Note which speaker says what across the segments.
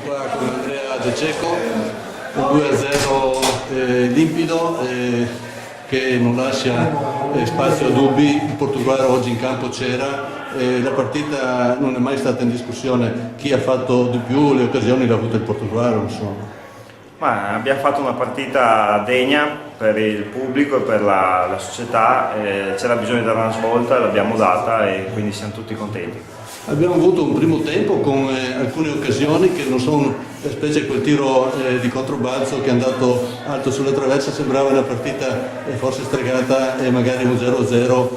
Speaker 1: qua con Andrea De Cecco, un 2-0 limpido che non lascia spazio a dubbi. Il Portogallo oggi in campo c'era, la partita non è mai stata in discussione chi ha fatto di più, le occasioni le ha avute il Portogallo, insomma.
Speaker 2: Ma abbiamo fatto una partita degna per il pubblico e per la società, c'era bisogno di dare una svolta, l'abbiamo data e quindi siamo tutti contenti.
Speaker 1: Abbiamo avuto un primo tempo con alcune occasioni che non sono, specie quel tiro di controbalzo che è andato alto sulla traversa, sembrava una partita forse stregata e magari un 0-0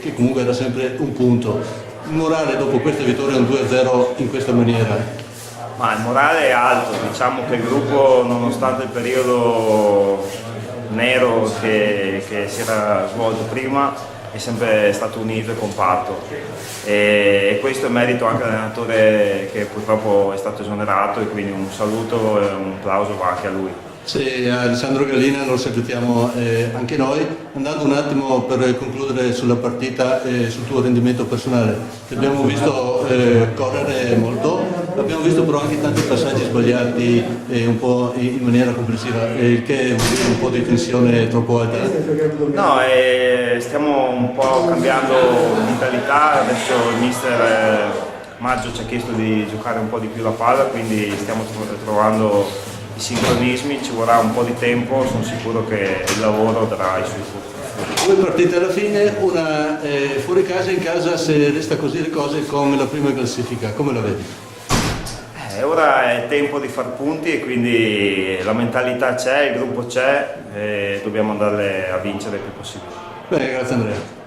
Speaker 1: che comunque era sempre un punto. Il morale dopo questa vittoria è un 2-0 in questa maniera?
Speaker 2: Ma il morale è alto, diciamo che il gruppo, nonostante il periodo nero che si era svolto prima, è sempre stato unito e compatto e questo è merito anche dell'allenatore che purtroppo è stato esonerato, e quindi un saluto e un applauso va anche a lui.
Speaker 1: Sì, Alessandro Gallina lo salutiamo anche noi. Andando un attimo per concludere sulla partita e sul tuo rendimento personale, ti abbiamo visto correre molto, abbiamo visto però anche tanti passaggi sbagliati un po' in maniera complessiva, il che vuol dire un po' di tensione troppo alta?
Speaker 2: No, stiamo un po' cambiando mentalità, adesso il mister Maggio ci ha chiesto di giocare un po' di più la palla, quindi stiamo trovando i sincronismi, ci vorrà un po' di tempo, sono sicuro che il lavoro darà i suoi frutti.
Speaker 1: Due partite alla fine, una fuori casa, in casa, se resta così le cose con la prima classifica, come la vedi?
Speaker 2: Ora è tempo di far punti e quindi la mentalità c'è, il gruppo c'è e dobbiamo andarle a vincere il più possibile.
Speaker 1: Bene, grazie Andrea.